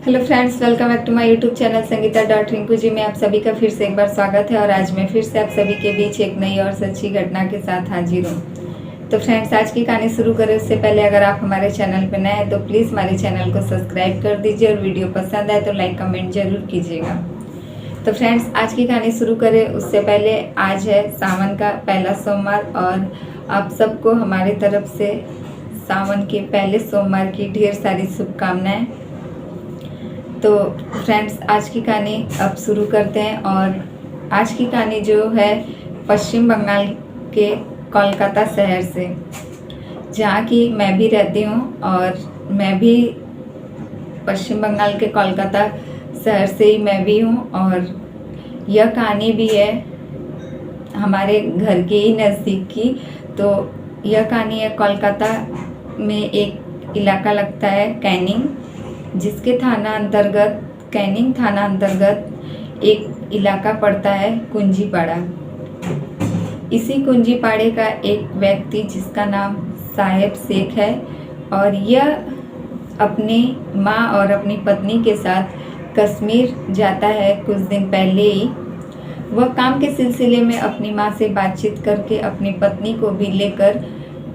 Hello friends, welcome back to my YouTube channel Sangeeta dot Rinku ji में आप सभी का फिर से एक बार स्वागत है। और आज मैं फिर से आप सभी के बीच एक नई और सच्ची घटना के साथ हाजिर हूँ। तो फ्रेंड्स, आज की कहानी शुरू करें उससे पहले अगर आप हमारे चैनल पर नए हैं तो प्लीज़ हमारे चैनल को सब्सक्राइब कर दीजिए और वीडियो पसंद आए तो लाइक कमेंट जरूर कीजिएगा। तो फ्रेंड्स, आज की कहानी शुरू करें उससे पहले आज है सावन का पहला सोमवार और आप सबको हमारी तरफ से सावन के पहले सोमवार की ढेर सारी शुभकामनाएं। तो फ्रेंड्स, आज की कहानी अब शुरू करते हैं। और आज की कहानी जो है पश्चिम बंगाल के कोलकाता शहर से, जहाँ की मैं भी रहती हूँ और मैं भी पश्चिम बंगाल के कोलकाता शहर से ही मैं भी हूँ। और यह कहानी भी है हमारे घर के ही नज़दीक की। तो यह कहानी है कोलकाता में एक इलाका लगता है कैनिंग, जिसके कैनिंग थाना अंतर्गत एक इलाका पड़ता है कुंजीपाड़ा। इसी कुंजीपाड़े का एक व्यक्ति जिसका नाम साहेब शेख है और यह अपनी माँ और अपनी पत्नी के साथ कश्मीर जाता है कुछ दिन पहले ही। वह काम के सिलसिले में अपनी माँ से बातचीत करके अपनी पत्नी को भी लेकर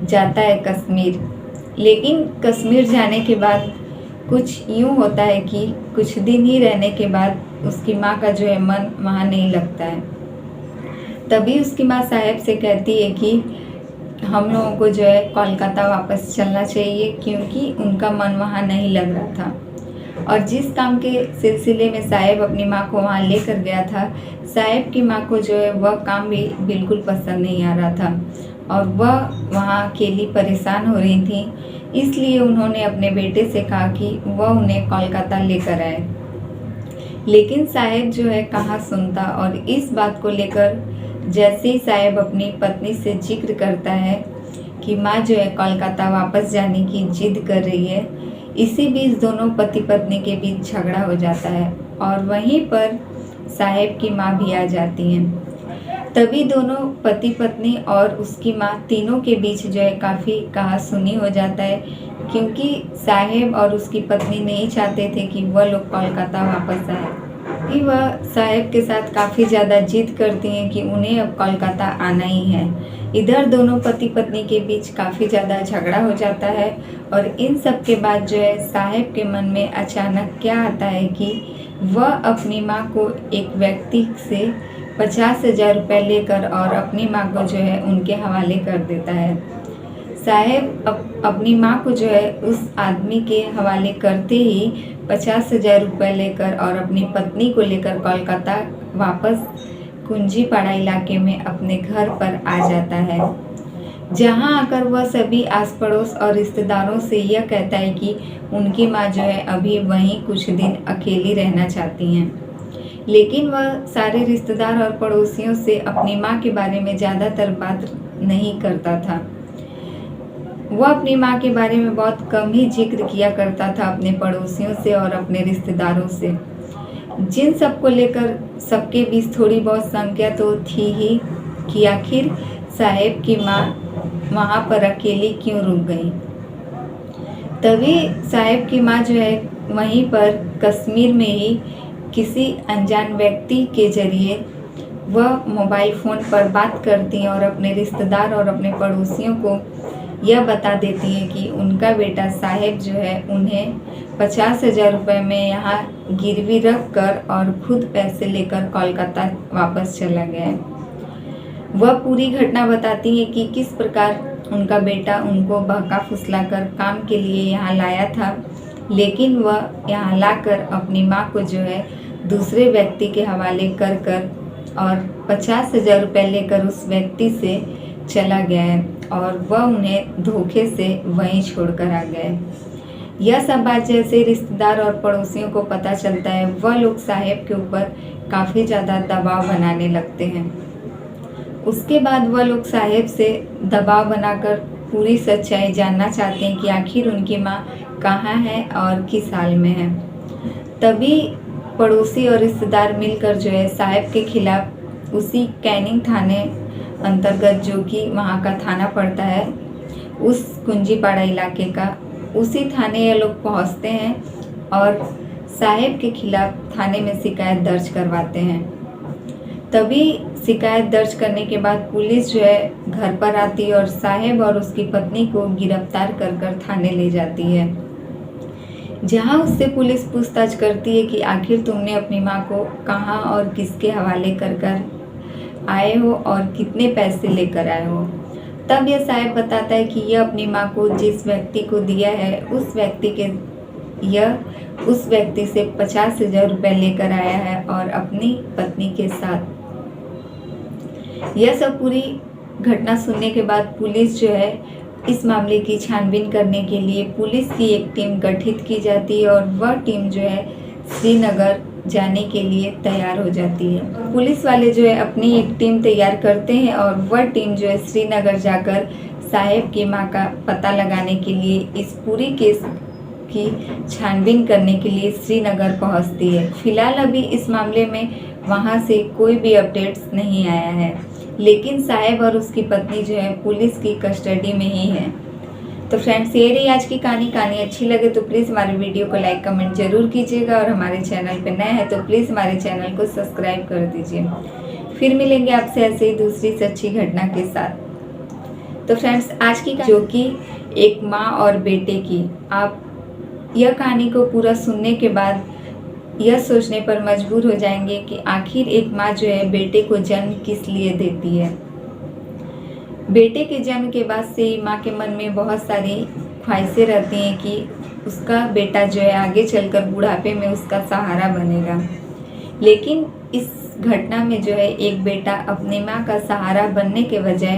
जाता है कश्मीर। लेकिन कश्मीर जाने के बाद कुछ यूँ होता है कि कुछ दिन ही रहने के बाद उसकी माँ का जो है मन वहाँ नहीं लगता है। तभी उसकी माँ साहेब से कहती है कि हम लोगों को जो है कोलकाता वापस चलना चाहिए, क्योंकि उनका मन वहाँ नहीं लग रहा था। और जिस काम के सिलसिले में साहेब अपनी माँ को वहाँ लेकर गया था, साहेब की माँ को जो है वह काम भी बिल्कुल पसंद नहीं आ रहा था और वह वहाँ अकेली परेशान हो रही थी। इसलिए उन्होंने अपने बेटे से कहा कि वह उन्हें कोलकाता लेकर आए। लेकिन साहेब जो है कहाँ सुनता, और इस बात को लेकर जैसे ही साहेब अपनी पत्नी से जिक्र करता है कि माँ जो है कोलकाता वापस जाने की जिद कर रही है, इसी बीच दोनों पति पत्नी के बीच झगड़ा हो जाता है और वहीं पर साहेब की माँ भी आ जाती हैं। तभी दोनों पति पत्नी और उसकी माँ तीनों के बीच जो है काफ़ी कहा-सुनी हो जाता है, क्योंकि साहेब और उसकी पत्नी नहीं चाहते थे कि वह लोग कोलकाता वापस आए। वह साहेब के साथ काफ़ी ज़्यादा जिद करती हैं कि उन्हें अब कोलकाता आना ही है। इधर दोनों पति पत्नी के बीच काफ़ी ज़्यादा झगड़ा हो जाता है और इन सब के बाद जो है साहेब के मन में अचानक क्या आता है कि वह अपनी माँ को एक व्यक्ति से 50,000 रुपये लेकर और अपनी माँ को जो है उनके हवाले कर देता है। साहेब अपनी माँ को जो है उस आदमी के हवाले करते ही 50,000 रुपये लेकर और अपनी पत्नी को लेकर कोलकाता वापस कुंजीपाड़ा इलाके में अपने घर पर आ जाता है, जहां आकर वह सभी आस पड़ोस और रिश्तेदारों से यह कहता है कि उनकी माँ जो है अभी वहीं कुछ दिन अकेली रहना चाहती हैं। लेकिन वह सारे रिश्तेदार और पड़ोसियों से अपनी माँ के बारे में ज़्यादातर बात नहीं करता था। वह अपनी माँ के बारे में बहुत कम ही जिक्र किया करता था अपने पड़ोसियों से और अपने रिश्तेदारों से, जिन सबको लेकर सबके बीच थोड़ी बहुत संख्या तो थी ही कि आखिर साहेब की माँ वहाँ पर अकेली क्यों रुक गई। तभी साहेब की माँ जो है वहीं पर कश्मीर में ही किसी अनजान व्यक्ति के जरिए वह मोबाइल फ़ोन पर बात करती हैं और अपने रिश्तेदार और अपने पड़ोसियों को यह बता देती हैं कि उनका बेटा साहेब जो है उन्हें 50,000 रुपये में यहाँ गिरवी रख कर और खुद पैसे लेकर कोलकाता वापस चला गया है। वह पूरी घटना बताती है कि किस प्रकार उनका बेटा उनको बहका फुसला कर काम के लिए यहाँ लाया था, लेकिन वह यहाँ लाकर अपनी माँ को जो है दूसरे व्यक्ति के हवाले कर और 50,000 रुपये लेकर उस व्यक्ति से चला गया है और वह उन्हें धोखे से वहीं छोड़कर आ गए। यह सब बात जैसे रिश्तेदार और पड़ोसियों को पता चलता है, वह लोग साहेब के ऊपर काफ़ी ज़्यादा दबाव बनाने लगते हैं। उसके बाद वह लोग साहेब से दबाव बनाकर पूरी सच्चाई जानना चाहते हैं कि आखिर उनकी माँ कहाँ है और किस हाल में है। तभी पड़ोसी और रिश्तेदार मिलकर जो है साहेब के खिलाफ उसी कैनिंग थाने अंतर्गत, जो कि वहाँ का थाना पड़ता है उस कुंजीपाड़ा इलाके का, उसी थाने ये लोग पहुँचते हैं और साहेब के खिलाफ थाने में शिकायत दर्ज करवाते हैं। तभी शिकायत दर्ज करने के बाद पुलिस जो है घर पर आती है और साहेब और उसकी पत्नी को गिरफ्तार कर थाने ले जाती है, जहां उससे पुलिस पूछताछ करती है कि आखिर तुमने अपनी मां को कहां और किसके हवाले कर आए हो और कितने पैसे लेकर आए हो। तब यह साहेब बताता है कि यह अपनी मां को जिस व्यक्ति को दिया है उस व्यक्ति से 50,000 रुपये लेकर आया है और अपनी पत्नी के साथ। यह सब पूरी घटना सुनने के बाद पुलिस जो है इस मामले की छानबीन करने के लिए पुलिस की एक टीम गठित की जाती है और वह टीम जो है श्रीनगर जाने के लिए तैयार हो जाती है। पुलिस वाले जो है अपनी एक टीम तैयार करते हैं और वह टीम जो है श्रीनगर जाकर साहेब की मां का पता लगाने के लिए इस पूरी केस की छानबीन करने के लिए श्रीनगर पहुंचती है। फिलहाल अभी इस मामले में वहां से कोई भी अपडेट्स नहीं आया है, लेकिन साहेब और उसकी पत्नी जो है पुलिस की कस्टडी में ही है। तो फ्रेंड्स, ये रही आज की कहानी अच्छी लगे तो प्लीज़ हमारे वीडियो को लाइक कमेंट जरूर कीजिएगा और हमारे चैनल पर नए हैं तो प्लीज़ हमारे चैनल को सब्सक्राइब कर दीजिए। फिर मिलेंगे आपसे ऐसे ही दूसरी सच्ची घटना के साथ। तो फ्रेंड्स, आज की जो कि एक माँ और बेटे की, आप यह कहानी को पूरा सुनने के बाद यह सोचने पर मजबूर हो जाएंगे कि आखिर एक माँ जो है बेटे को जन्म किस लिए देती है। बेटे के जन्म के बाद से ही माँ के मन में बहुत सारी ख्वाहिशें रहती हैं कि उसका बेटा जो है आगे चलकर बुढ़ापे में उसका सहारा बनेगा। लेकिन इस घटना में जो है एक बेटा अपनी माँ का सहारा बनने के बजाय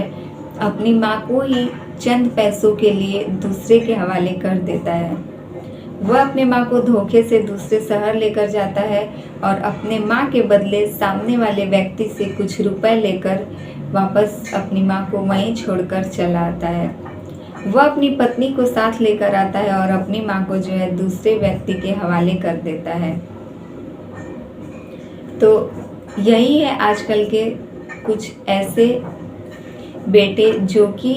अपनी माँ को ही चंद पैसों के लिए दूसरे के हवाले कर देता है। वह अपने माँ को धोखे से दूसरे शहर लेकर जाता है और अपने माँ के बदले सामने वाले व्यक्ति से कुछ रुपए लेकर वापस अपनी माँ को वहीं छोड़कर चला आता है। वह अपनी पत्नी को साथ लेकर आता है और अपनी माँ को जो है दूसरे व्यक्ति के हवाले कर देता है। तो यही है आजकल के कुछ ऐसे बेटे जो कि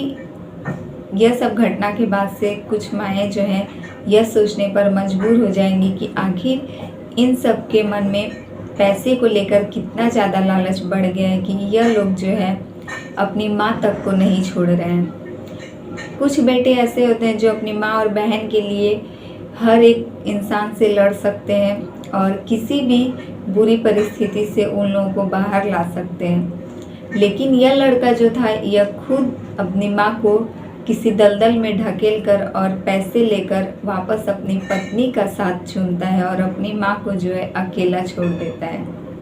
यह सब घटना के बाद से कुछ माएँ जो हैं यह सोचने पर मजबूर हो जाएंगी कि आखिर इन सब के मन में पैसे को लेकर कितना ज़्यादा लालच बढ़ गया है कि यह लोग जो है अपनी माँ तक को नहीं छोड़ रहे हैं। कुछ बेटे ऐसे होते हैं जो अपनी माँ और बहन के लिए हर एक इंसान से लड़ सकते हैं और किसी भी बुरी परिस्थिति से उन लोगों को बाहर ला सकते हैं। लेकिन यह लड़का जो था यह खुद अपनी माँ को किसी दलदल में ढकेल कर और पैसे लेकर वापस अपनी पत्नी का साथ चुनता है और अपनी माँ को जो है अकेला छोड़ देता है।